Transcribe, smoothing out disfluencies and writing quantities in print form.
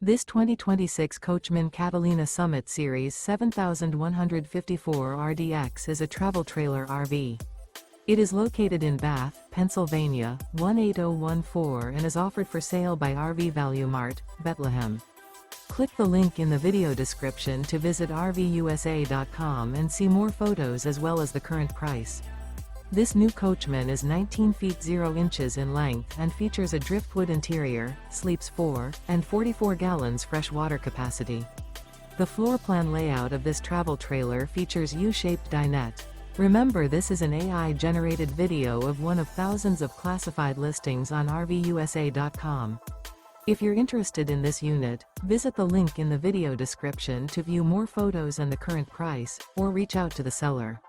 This 2026 Coachmen Catalina Summit Series 7154 RDX is a travel trailer RV. It is located in Bath, Pennsylvania, 18014 and is offered for sale by RV Value Mart, Behtlehem. Click the link in the video description to visit RVUSA.com and see more photos as well as the current price. This new Coachmen is 19 feet 0 inches in length and features a driftwood interior, sleeps 4, and 44 gallons fresh water capacity. The floor plan layout of this travel trailer features U-Shaped Dinette. Remember, this is an AI-generated video of one of thousands of classified listings on RVUSA.com. If you're interested in this unit, visit the link in the video description to view more photos and the current price, or reach out to the seller.